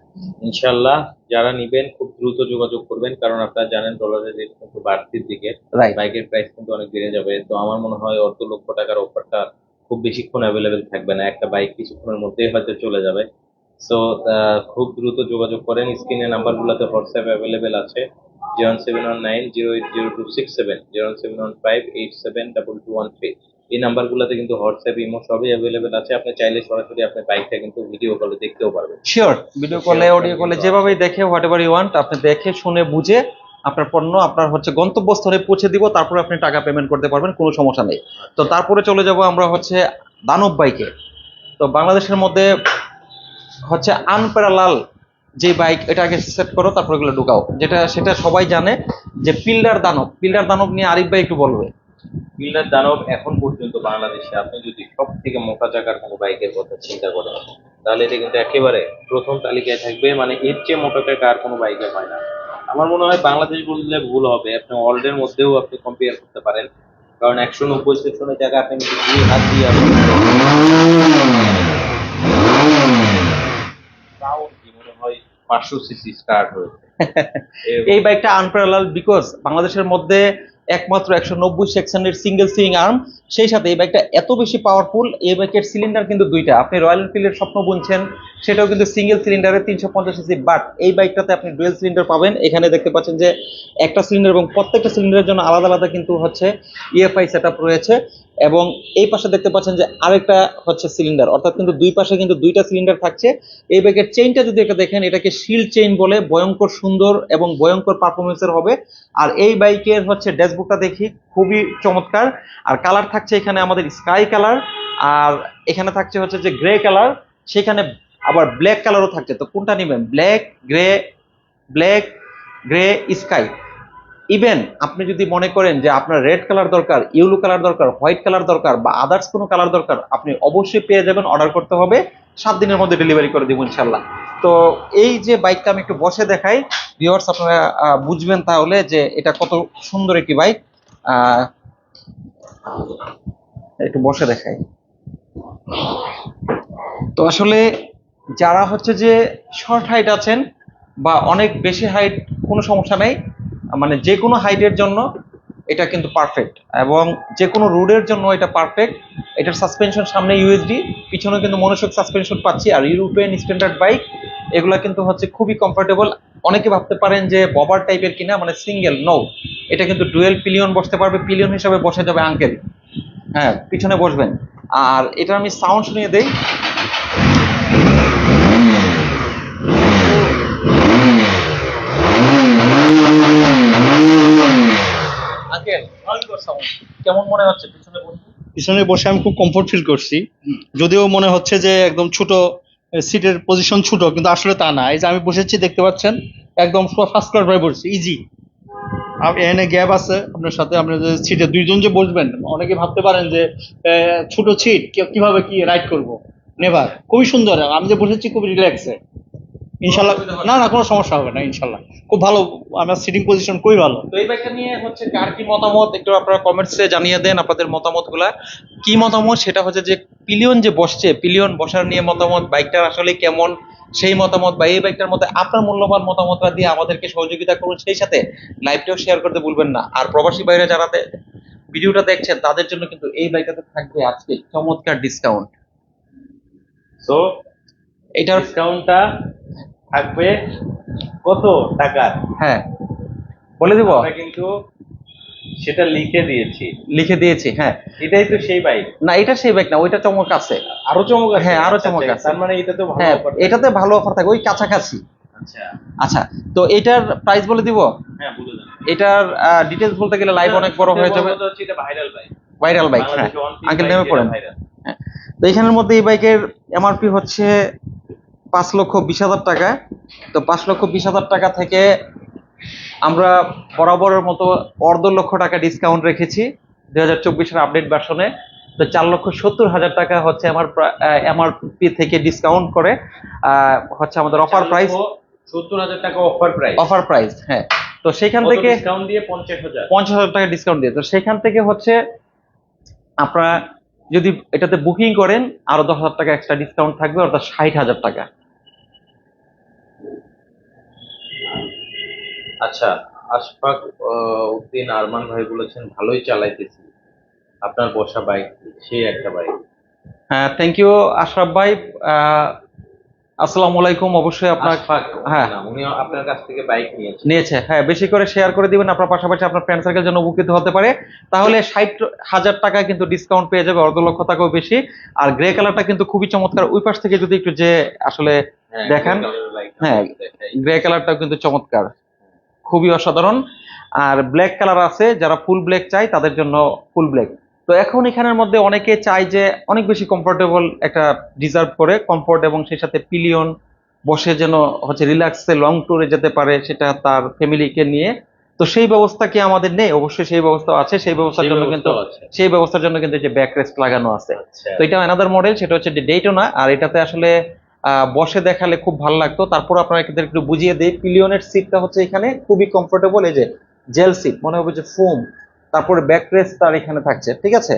ইনশাআল্লাহ যারা নিবেন খুব দ্রুত যোগাযোগ করবেন, কারণ আপনারা জানেন ডলারের রেট কিন্তু বাড়তির দিকে, রাইট। বাইকের প্রাইস কিন্তু অনেক বেড়ে যাবে। তো আমার মনে হয় 1,50,000 টাকার অফারটা খুব বেশিক্ষণ অ্যাভেলেবেল থাকবে না, একটা বাইক কিছুক্ষণের মধ্যেই হয়তো চলে যাবে। সো খুব দ্রুত যোগাযোগ করেন। স্ক্রিনে নাম্বারগুলোতে হোয়াটসঅ্যাপ অ্যাভেলেবেল আছে, 01719080267, 07158722213। এই নাম্বারগুলোতে কিন্তু হোয়াটসঅ্যাপ ইমো সবই অ্যাভেলেবেল আছে। আপনি চাইলে সরাসরি আপনার বাইকটা কিন্তু ভিডিও কলে দেখতেও পারবেন। শিওর, ভিডিও কলে, অডিও কলে, যেভাবেই দেখে, হোয়াট এভার ইউ ওয়ান্ট, আপনি দেখে শুনে বুঝে আপনার পণ্য আপনার হচ্ছে গন্তব্যস্থলে পৌঁছে দিব, তারপরে আপনি টাকা পেমেন্ট করতে পারবেন, কোনো সমস্যা নেই। তো তারপরে চলে যাব আমরা হচ্ছে দানব বাইকে। তো বাংলাদেশের মধ্যে হচ্ছে আনপ্যারালাল যে বাইক, এটা আগে সেট করো, তারপর এগুলো ঢুকাও, সেটা সবাই জানে যে পিল্ডার দানব। পিল্ডার দানব নিয়ে আরিফ ভাই একটু বলবে। মিলার দানব এখন পর্যন্ত বাংলাদেশে আপনি যদি সব থেকে মোটা চাকার কোনো বাইকের কথা চিন্তা করেন, তাহলে এটা কিন্তু একেবারে প্রথম তালিকায় থাকবে। মানে এর চেয়ে মোটা চাকা আর কোনো বাইকে হয় না। আমার মনে হয় বাংলাদেশ বললে ভুল হবে, আপনি ওয়ার্ল্ডের মধ্যেও আপনি কম্পেয়ার করতে পারেন, কারণ 190 সেকশনের জায়গা আপনি কিন্তু 2 হাত দিয়ে সাউন্ড কি মনে হয় 500 সিসি স্টার্ট হয়েছে। এই বাইকটা আনপ্যারালাল বিকজ বাংলাদেশের মধ্যে একমাত্র 190 সেকশনের সিঙ্গেল সুইং আর্ম, সেই সাথে এই বাইকটা এত বেশি পাওয়ারফুল, এই বাইকের সিলিন্ডার কিন্তু দুইটা। আপনি রয়্যাল এনফিল্ডের স্বপ্ন বুনছেন, সেটাও কিন্তু সিঙ্গেল সিলিন্ডারে 350 সিসি, বাট এই বাইকটাতে আপনি ডুয়েল সিলিন্ডার পাবেন। এখানে দেখতে পাচ্ছেন যে একটা সিলিন্ডার, এবং প্রত্যেকটা সিলিন্ডারের জন্য আলাদা আলাদা কিন্তু হচ্ছে ইএফআই সেটআপ রয়েছে। এবং এই পাশে দেখতে পাচ্ছেন যে আরেকটা হচ্ছে সিলিন্ডার, অর্থাৎ কিন্তু দুই পাশে কিন্তু দুইটা সিলিন্ডার থাকছে। এই বাইকের চেইনটা যদি একটা দেখেন, এটাকে শিল্ড চেইন বলে, ভয়ঙ্কর সুন্দর এবং ভয়ঙ্কর পারফরমেন্সের হবে। আর এই বাইকের হচ্ছে ড্যাশবোর্ডটা দেখি খুবই চমৎকার। আর কালার থাকছে এখানে আমাদের স্কাই কালার, আর এখানে থাকছে হচ্ছে যে গ্রে কালার, সেখানে আবার ব্ল্যাক কালারও থাকছে। তো কোনটা নেবেন? Black grey sky. ইভেন আপনি যদি মনে করেন যে আপনার রেড কালার দরকার, ইয়েলো কালার দরকার, হোয়াইট কালার দরকার, বা আদার্স কোনো কালার দরকার, আপনি অবশ্যই পেয়ে যাবেন। অর্ডার করতে হবে, 7 দিনের মধ্যে ডেলিভারি করে দেবো ইনশাল্লাহ। তো এই যে বাইকটা আমি একটু বসে দেখাই ভিউয়ার্স, আপনারা বুঝবেন তাহলে যে এটা কত সুন্দর একটি বাইক। একটু বসে দেখাই। তো আসলে যারা হচ্ছে যে শর্ট হাইট আছেন বা অনেক বেশি হাইট, কোনো সমস্যা নেই, মানে যে কোনো হাইটের জন্য এটা কিন্তু পারফেক্ট, এবং যে কোনো রোডের জন্য এটা পারফেক্ট। এটার সাসপেনশন সামনে ইউএসডি, পিছনে কিন্তু মনোশক সাসপেনশন পাচ্ছি। আর ইউরোপিয়ান স্ট্যান্ডার্ড বাইক, এগুলা কিন্তু হচ্ছে খুবই কমফোর্টেবল। অনেকে ভাবতে পারেন যে ববার টাইপের কিনা, মানে সিঙ্গেল, নো, এটা কিন্তু ডুয়েল পিলিয়ন বসতে পারবে, পিলিয়ন হিসাবে বসে যাবে আঙ্কেল, হ্যাঁ পিছনে বসবেন। আর এটা আমি সাউন্ড শুনিয়ে দেই। আঙ্কেল কেমন মনে হচ্ছে পিছনে বসে? পিছনে বসে আমি খুব কমফোর্ট ফিল করছি, যদিও মনে হচ্ছে যে একদম ছোট, সিটের পজিশন ছোট, কিন্তু আসলে তা না। এই যে আমি বসেছি দেখতে পাচ্ছেন, একদম ফার্স্ট ক্লাস ভাবে বসছি, ইজি। এখানে গ্যাপ আছে আপনার সাথে, আপনার যে সিটে দুইজন যে বসবেন, অনেকে ভাবতে পারেন যে ছোট সিট কিভাবে কি রাইড করব, নেভার। খুবই সুন্দর, আমি যে বসেছি খুব রিল্যাক্সে, ইনশাল্লাহ। না না, কোনো সমস্যা হবে না ইনশাল্লাহ, খুব ভালো। আমার সিটিং পজিশন খুবই ভালো। তো এই বাইকটা নিয়ে হচ্ছে কার কি মতামত, একটু আপনারা কমেন্টসে জানিয়ে দেন আপনাদের মতামতগুলা। কি মতামত সেটা হচ্ছে যে পিলিয়ন যে বসছে, পিলিয়ন বসার নিয়ে মতামত, বাইকটার আসলে কেমন সেই মতামত, বা এই বাইকটার মধ্যে আপনার মূল্যবান মতামতটা দিয়ে আমাদেরকে সহযোগিতা করুন। সেই সাথে লাইভটাও শেয়ার করতে ভুলবেন না। আর প্রবাসী বাইরে যারা ভিডিওটা দেখছেন, তাদের জন্য কিন্তু এই বাইকটাতে থাকবে আজকে চমৎকার ডিসকাউন্ট। তো এটার ডিসকাউন্টটা থাকবে কত টাকার? হ্যাঁ বলে দিব, আমরা কিন্তু সেটা লিখে দিয়েছি। লিখে দিয়েছি, হ্যাঁ। এটাই তো সেই বাইক? না, এটা সেই বাইক না, ওইটা চমক আছে। আরো চমক আছে? হ্যাঁ, আরো আচ্ছা, চমক আচ্ছা, আছে। তার মানে এটা তো ভালো হ্যাঁ, offer। এটাতে ভালো অফার থাকে, ওই কাছাকাছি। আচ্ছা, আচ্ছা, তো এটার প্রাইস বলে দিব। হ্যাঁ বলে দেন। এটার ডিটেলস বলতে গেলে লাইভ অনেক বড় হয়ে যাবে। এটা হচ্ছে এটা ভাইরাল বাইক। ভাইরাল বাইক, হ্যাঁ আঙ্কেল নেমে পড়েন। হ্যাঁ, তো এখানের মধ্যে এই বাইকের এমআরপি হচ্ছে 5,20,000 টাকা। তো 5,20,000 টাকা থেকে আমরা বরাবরের মতো 1,50,000 টাকা ডিসকাউন্ট রেখেছি 2024-এর আপডেট ভার্সনে। তো 4,70,000 টাকা হচ্ছে আমার এমআরপি থেকে ডিসকাউন্ট করে হচ্ছে আমাদের অফার প্রাইস। 70,000 টাকা অফার প্রাইস। অফার প্রাইস, হ্যাঁ। তো সেখান থেকে ডিসকাউন্ট দিয়ে 50,000। 50,000 টাকা ডিসকাউন্ট দিয়ে, তো সেখান থেকে হচ্ছে আপনারা যদি এটাতে বুকিং করেন আরো 10,000 টাকা এক্সট্রা ডিসকাউন্ট থাকবে, অর্থাৎ 60,000 টাকা। আচ্ছা, আশফাক উদ্দিন আরমান ভাই বলেছেন ভালোই চালাইতেছি, আপনার বসা বাইক সেই একটা বাইক। হ্যাঁ, থ্যাংক ইউ আশরাফ ভাই। আসসালামু আলাইকুম। অবশ্যই আপনার, আশফাক হ্যাঁ না, উনি আপনার কাছ থেকে বাইক নিয়েছেন। নিয়েছে, হ্যাঁ বেশি করে শেয়ার করে দিবেন, আপনার পাশাপাশি আপনার ফ্রেন্ড সার্কেল যেন উপকৃত হতে পারে। তাহলে 60,000 টাকা কিন্তু ডিসকাউন্ট পেয়ে যাবে, 1,50,000 টাকাও বেশি। আর গ্রে কালারটা কিন্তু খুবই চমৎকার, ওই পাশ থেকে যদি একটু যে আসলে হ্যাঁ, দেখেন, grey colour বাইক হ্যাঁ দেখাই। গ্রে কালারটাও কিন্তু চমৎকার, খুবই অসাধারণ। আর ব্ল্যাক কালার আছে, যারা ফুল ব্ল্যাক চাই তাদের জন্য ফুল ব্ল্যাক। তো এখন এখানের মধ্যে অনেকে চায় যে অনেক বেশি কমফোর্টেবল একটা ডিজার্ভ করে কমফোর্ট, এবং সেই সাথে পিলিয়ন বসে যেন হচ্ছে রিল্যাক্সে লং ট্যুরে যেতে পারে, সেটা তার ফ্যামিলিকে নিয়ে। তো সেই ব্যবস্থা কি আমাদের নেই? অবশ্যই সেই ব্যবস্থা আছে। সেই ব্যবস্থার সেই জন্য কিন্তু ব্যবস্থাও আছে। সেই ব্যবস্থার জন্য কিন্তু যে ব্যাক রেস্ট লাগানো আছে। আচ্ছা, তো এটা অ্যানাদার মডেল, সেটা হচ্ছে ডেইটোনা। আর এটাতে আসলে বসে দেখালে খুব ভালো লাগতো। তারপর আপনারা একটু বুঝিয়ে দিই, পিলিয়নের সিটটা হচ্ছে এখানে খুবই কমফোর্টেবল, এই যে জেল সিট, মনে হবে যে ফোম। তারপরে ব্যাক রেস্ট তার এখানে থাকছে, ঠিক আছে।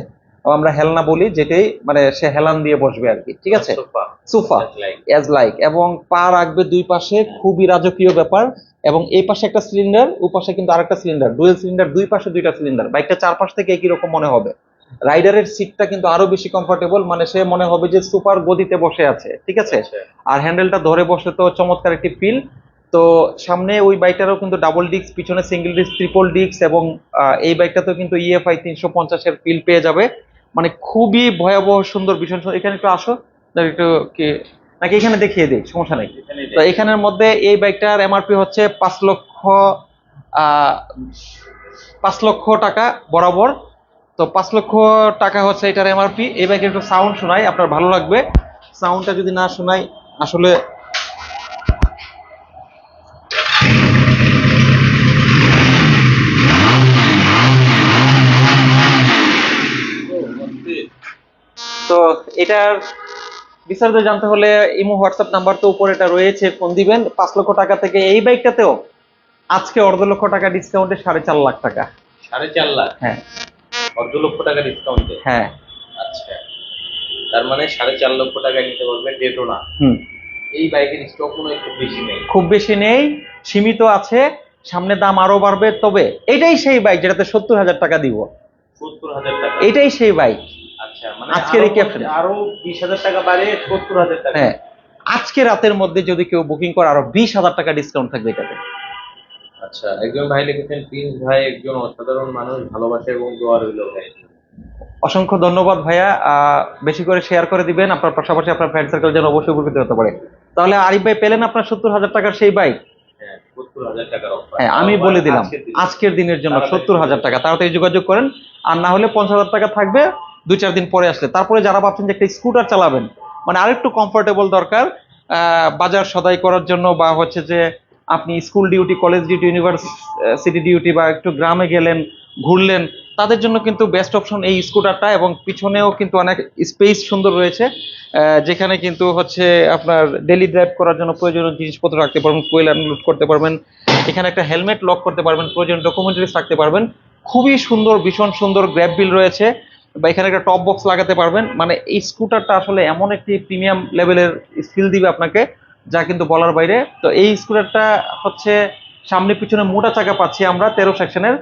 আমরা হেলনা বলি, যেটাই মানে সে হেলান দিয়ে বসবে আর কি, ঠিক আছে। সোফা এজ লাইক, এবং পা রাখবে দুই পাশে, খুবই রাজকীয় ব্যাপার। এবং এই পাশে একটা সিলিন্ডার, ওই পাশে কিন্তু আরেকটা সিলিন্ডার, ডুয়েল সিলিন্ডার, দুই পাশে দুইটা সিলিন্ডার। বাইকটা চারপাশ থেকে একই রকম মনে হবে। রাইডারের সিটটা কিন্তু আরো বেশি কমফোর্টেবল, মানে সে মনে হবে যে সুপার গদিতে বসে আছে, ঠিক আছে। আর হ্যান্ডেলটা ধরে বসে তো চমৎকার একটি ফিল। তো সামনে ওই বাইকটারও কিন্তু ডাবল ডিস্ক, পিছনে সিঙ্গেল ডিস্ক, ট্রিপল ডিস্ক, এবং এই বাইকটাতেও কিন্তু ইএফআই 350-এর ফিল পেয়ে যাবে। মানে খুবই ভয়াবহ সুন্দর, ভীষণ সুন্দর। এখানে একটু আসো, একটু কি নাকি এখানে দেখিয়ে দিই, সমস্যা নেই। তো এখানের মধ্যে এই বাইকটার এমআরপি হচ্ছে 5 লক্ষ টাকা বরাবর। তো 5 লক্ষ টাকা হচ্ছে এটার এমআরপি। এই বাইকের একটু সাউন্ড শোনাই, আপনার ভালো লাগবে। সাউন্ডটা যদি না শোনাই আসলে, তো এটার বিস্তারিত জানতে হলে ইমো হোয়াটসঅ্যাপ নাম্বার তো উপরে এটা রয়েছে, ফোন দিবেন। 5 লক্ষ টাকা থেকে এই বাইকটাতেও আজকে 1.5 লক্ষ টাকা ডিসকাউন্টে 4.5 লাখ টাকা। 4.5 লাখ? হ্যাঁ, 1.5 লক্ষ টাকা ডিসকাউন্টে? হ্যাঁ। আচ্ছা, তার মানে 4.5 লক্ষ টাকায় নিতে পারবে ডেটোনা। এই বাইকের স্টক মনে হয় খুব বেশি নেই। খুব বেশি নেই, সীমিত আছে, সামনে দাম আরো বাড়বে। তবে এটাই সেই বাইক যেটাতে 70,000 টাকা দিব। 70,000 টাকা? এটাই সেই বাইক। আচ্ছা, মানে আজকের এই ক্যাপশন আরো 20,000 টাকা বাড়ে 70,000 টাকা? হ্যাঁ, আজকে রাতের মধ্যে যদি কেউ বুকিং করে আরো 20,000 টাকা ডিসকাউন্ট থাকবে এটাতে। আচ্ছা, একজন ভাই লিখেছেন, প্রিন্স ভাই একজন অসাধারণ মানুষ, ভালোবাসা এবং দোয়া রইল ভাই। অসংখ্য ধন্যবাদ ভাইয়া। বেশি করে শেয়ার করে দিবেন, আপনার পাশাপাশি আপনার ফ্রেন্ড সার্কেল যেন অবশ্যই উপকৃত হতে পারে। তাহলে আরিফ ভাই পেলেন আপনার 70,000 টাকার সেই বাইক। হ্যাঁ, 70,000 টাকার অফার। হ্যাঁ, আমি বলে দিলাম আজকের দিনের জন্য 70,000 টাকা। তাড়াতাড়ি যোগাযোগ করেন, আর না হলে 50,000 টাকা থাকবে 2-4 দিন পরে আসলে। তারপরে যারা ভাবছেন যে একটা স্কুটার চালাবেন, মানে আরেকটু কমফোর্টেবল দরকার বাজার সদাই করার জন্য, বা হচ্ছে যে আপনি school duty, college duty, university duty, বা একটু গ্রামে গেলেন, ঘুরলেন, তাদের জন্য কিন্তু বেস্ট অপশন এই স্কুটারটা। এবং পিছনেও কিন্তু অনেক স্পেস সুন্দর রয়েছে, যেখানে কিন্তু হচ্ছে আপনার ডেলি ড্রাইভ করার জন্য প্রয়োজনীয় জিনিসপত্র রাখতে পারবেন, ফুয়েল আনলোড করতে পারবেন। এখানে একটা হেলমেট লক করতে পারবেন, প্রয়োজনীয় ডকুমেন্টারিজ রাখতে পারবেন। খুবই সুন্দর, ভীষণ সুন্দর গ্র্যাব বিল রয়েছে, বা এখানে একটা টপ বক্স লাগাতে পারবেন। মানে এই স্কুটারটা আসলে এমন একটি প্রিমিয়াম লেভেলের ফিল দিবে আপনাকে, যা কিন্তু বলার বাইরে। তো এই স্কুটারটা হচ্ছে সামনে পিছনে মোটা চাকা পাচ্ছি আমরা 13 সেকশনের।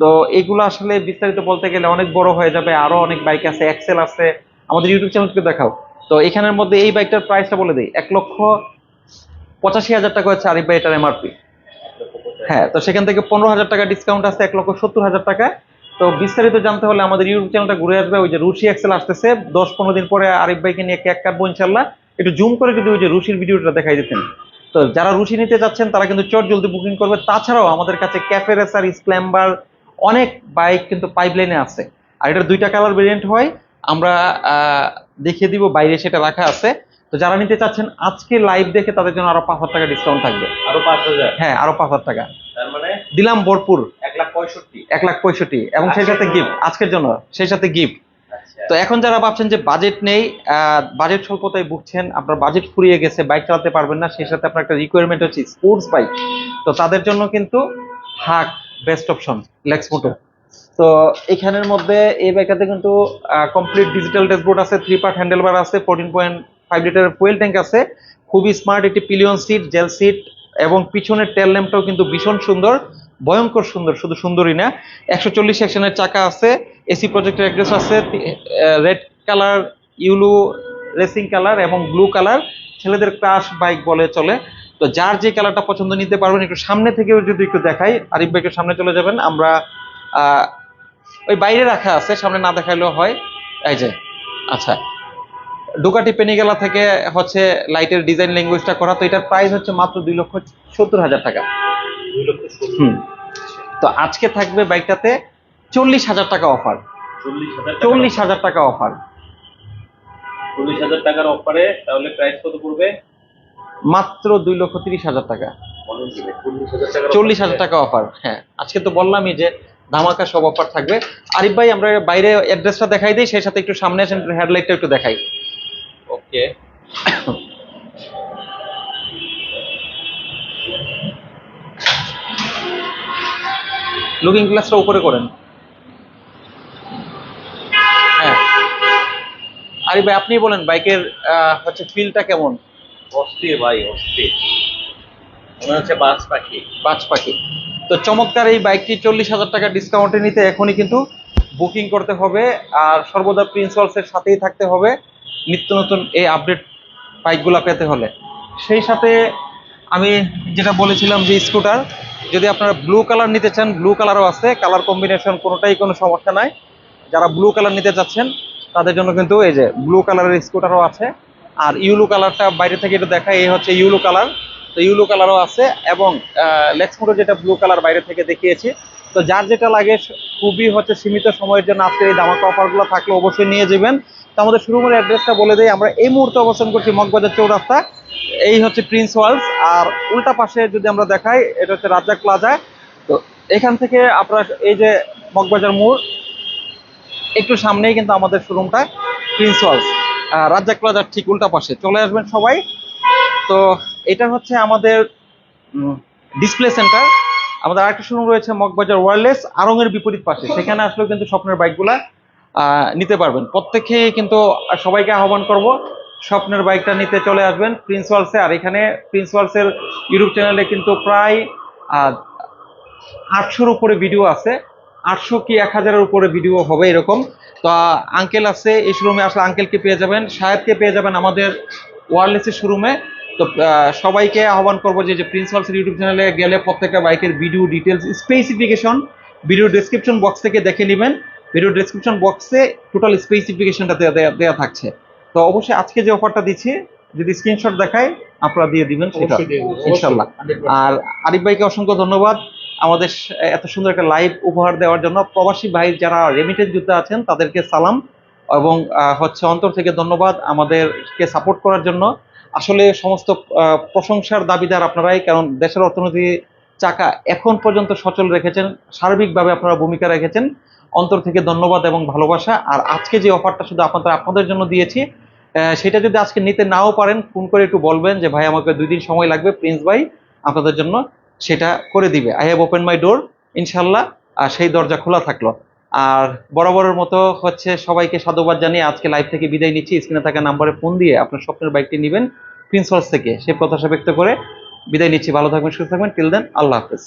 তো এগুলো আসলে বিস্তারিত বলতে গেলে অনেক বড় হয়ে যাবে, আরো অনেক বাইক আছে, এক্সেল আছে, আমাদের ইউটিউব চ্যানেলকে দেখাও। তো এখানের মধ্যে এই বাইকটার প্রাইসটা বলে দিই, 1,85,000 টাকা হচ্ছে আরিফ ভাই এটার এমআরপি। হ্যাঁ, তো সেখান থেকে 15,000 টাকা ডিসকাউন্ট আছে, 1,70,000 টাকা। তো বিস্তারিত জানতে হলে আমাদের ইউটিউব চ্যানেলটা ঘুরে আসবে। ওই যে রুশি এক্সেল আসতেছে 10-15 দিন পরে, আরিফ ভাইকে নিয়ে কেক কাটবো ইনশাল্লাহ। একটু জুম করে যদি ওই যে রুশির ভিডিওটা দেখাই দিতেন। তো যারা রুশি নিতে যাচ্ছেন তারা কিন্তু চট জলদি বুকিং করবে। তাছাড়াও আমাদের কাছে ক্যাফে রেসার, স্ক্ল্যাম্বার অনেক বাইক কিন্তু পাইপলাইনে আছে। আর এটার 2টা কালার ভেরিয়েন্ট হয়, আমরা দেখিয়ে দিব, বাইরে সেটা রাখা আছে। তো যারা নিতে চাচ্ছেন আজকে লাইভ দেখে তাদের জন্য আরো 5,000 টাকা ডিসকাউন্ট থাকবে। আরো 5,000? হ্যাঁ, আরো 5,000 টাকা। তার মানে দিলাম ভরপুর 1,65,000। 1,65,000, এবং সেই সাথে গিফট আজকের জন্য, সেই সাথে গিফট। আচ্ছা, তো এখন যারা ভাবছেন যে বাজেট নেই, বাজেট স্বল্পতায় ভুগছেন, আপনার বাজেট ফুরিয়ে গেছে, বাইক চালাতে পারবেন না, সেই সাথে আপনার একটা রিকোয়ারমেন্ট হচ্ছে স্পোর্টস বাইক, তো তাদের জন্য কিন্তু হাক বেস্ট অপশন, লেক্স মোটো। তো এখানের মধ্যে এই বাইকটাতে কিন্তু কমপ্লিট ডিজিটাল ড্যাশবোর্ড আছে, 3 পার্ট হ্যান্ডেলবার আছে, 14.5 লিটারের ফুয়েল ট্যাঙ্ক আছে, খুবই স্মার্ট একটি পিলিয়ন সিট, জেল সিট, এবং পিছনের টেল ল্যাম্পটাও কিন্তু ভীষণ সুন্দর, ভয়ঙ্কর সুন্দর। শুধু সুন্দরই না, 140 সেকশনের চাকা আছে, এসি প্রজেক্টের অ্যাড্রেস আছে, রেড কালার, ইউলু রেসিং কালার, এবং ব্লু কালার, ছেলেদের ক্রাশ বাইক বলে চলে। তো যার যে কালারটা পছন্দ নিতে পারবেন। একটু সামনে থেকেও যদি একটু দেখাই, আরিফ ভাইকে সামনে চলে যাবেন, আমরা ওই বাইরে রাখা আছে, সামনে না দেখাইলেও হয়। এই যে, আচ্ছা, ডুকাটি পেনিগেলা থেকে হচ্ছে লাইটের ডিজাইন ল্যাঙ্গুয়েজটা করা। তো এটার প্রাইস হচ্ছে মাত্র 2,70,000 টাকা। 2,70,000? তো আজকে থাকবে বাইকটাতে 40,000 টাকা অফার। 40,000 টাকা অফার। 40,000 টাকার অফারে তাহলে প্রাইস কত পড়বে? মাত্র 2,30,000 টাকা। 40,000 টাকা অফার। হ্যাঁ, আজকে তো বললামই যে ধামাকা সব অফার থাকবে। আরিফ ভাই, আমরা বাইরে অ্যাড্রেসটা দেখাই দিই, সেই সাথে একটু সামনে আসেন, হেডলাইটটা একটু দেখাই। ওকে। লুকিং গ্লাসটা উপরে করেন। হ্যাঁ, আরে ভাই আপনি বলেন বাইকের হচ্ছে ফিলটা কেমন? অস্থির ভাই, অস্থির, মনে হচ্ছে বাস পাখি। বাজ পাখি। তো চমৎকার এই বাইকটি 40,000 টাকা ডিসকাউন্টে নিতে এখনই কিন্তু বুকিং করতে হবে, আর সর্বদা প্রিন্সওয়ালস এর সাথেই থাকতে হবে নিত্য নতুন এই আপডেট বাইকগুলো পেতে হলে। সেই সাথে আমি যেটা বলেছিলাম যে স্কুটার, যদি আপনারা ব্লু কালার নিতে চান ব্লু কালারও আছে, কালার কম্বিনেশন কোনোটাই কোনো সমস্যা নাই। যারা ব্লু কালার নিতে চাচ্ছেন তাদের জন্য কিন্তু এই যে ব্লু কালারের স্কুটারও আছে। আর ইউলো কালারটা বাইরে থেকে একটু দেখায়, এই হচ্ছে ইউলো কালার। তো ইউলো কালারও আছে, এবং লেক্সমোটো যেটা ব্লু কালার বাইরে থেকে দেখিয়েছি। তো যার যেটা লাগে খুবই হচ্ছে সীমিত সময়ের জন্য আজকের এই ধামাকা অফারগুলো থাকলে অবশ্যই নিয়ে যাবেন। তো আমাদের শোরুমের অ্যাড্রেসটা বলে দেই, আমরা এই মুহূর্তে অবস্থান করছি মগবাজার চৌরাস্তা, এই হচ্ছে প্রিন্স ওয়ার্ল্ডস। আর উল্টা পাশে যদি আমরা দেখাই, এটা হচ্ছে রাজ্জাক প্লাজা। তো এখান থেকে আপনার এই যে মগবাজার মোড় একটু সামনেই কিন্তু আমাদের শোরুমটা, প্রিন্স ওয়ার্ল্ডস রাজ্জাক প্লাজার ঠিক উল্টা পাশে চলে আসবেন সবাই। তো এটা হচ্ছে আমাদের ডিসপ্লে সেন্টার। আমাদের আরেকটা শোরুম রয়েছে মগবাজার ওয়্যারলেস আড়ং-এর বিপরীত পাশে, সেখানে আসলেও কিন্তু স্বপ্নের বাইকগুলা নিতে পারবেন। প্রত্যেকে কিন্তু সবাইকে আহ্বান করব স্বপ্নের বাইকটা নিতে চলে আসবেন প্রিন্স ওয়ার্ল্ডসে। আর এখানে প্রিন্স ওয়ার্ল্ডসের ইউটিউব চ্যানেলে কিন্তু প্রায় 800-র উপরে ভিডিও আছে, 800 কি 1000-এর উপরে ভিডিও হবে এরকম। তো আঙ্কেল আছে এই শোরুমে, আসলে আঙ্কেলকে পেয়ে যাবেন, সাহেবকে পেয়ে যাবেন আমাদের ওয়্যারলেসের শোরুমে। তো সবাইকে আহ্বান করবো যে প্রিন্স ওয়ার্ল্ডসের ইউটিউব চ্যানেলে গেলে প্রত্যেকটা বাইকের video details specification video description box থেকে দেখে নেবেন। ভিডিও ডেসক্রিপশন বক্সে টোটাল স্পেসিফিকেশনটা দেওয়া থাকছে। তো অবশ্যই আজকে যে অফারটা দিচ্ছি যদি স্ক্রিনশট দেখায় আপনারা দিয়ে দিবেন সেটা অবশ্যই দিয়ে দেব, অবশ্যই, ইনশাল্লাহ। 100%। আর আরিফ ভাইকে অসংখ্য ধন্যবাদ আমাদের এত সুন্দর একটা লাইভ উপহার দেওয়ার জন্য। প্রবাসী ভাই যারা রেমিটেন্স যোদ্ধা আছেন তাদেরকে সালাম, এবং হচ্ছে অন্তর থেকে ধন্যবাদ আমাদেরকে সাপোর্ট করার জন্য। আসলে সমস্ত প্রশংসার দাবিদার আপনারাই, কারণ দেশের অর্থনীতি চাকা এখন পর্যন্ত সচল রেখেছেন, সার্বিকভাবে আপনারা ভূমিকা রেখেছেন। অন্তর থেকে ধন্যবাদ এবং ভালোবাসা। আর আজকে যে অফারটা শুধু আপনাদের জন্য দিয়েছি, সেটা যদি আজকে নিতে নাও পারেন ফোন করে একটু বলবেন যে ভাই আমাকে 2 দিন সময় লাগবে, প্রিন্স ভাই আপনাদের জন্য সেটা করে দিবে। আই হ্যাভ ওপেন মাই ডোর, ইনশাল্লাহ সেই দরজা খোলা থাকলো। আর বরাবরের মতো হচ্ছে সবাইকে সাধুবাদ জানিয়ে আজকে লাইভ থেকে বিদায় নিচ্ছি। স্ক্রিনে থাকা নাম্বারে ফোন দিয়ে আপনার স্বপ্নের বাইকটি নেবেন প্রিন্স ওয়ার্ল্ডস থেকে, সে প্রত্যাশা ব্যক্ত করে বিদায় নিচ্ছি। ভালো থাকবেন, সুস্থ থাকবেন, টিল দেন, আল্লাহ হাফেজ।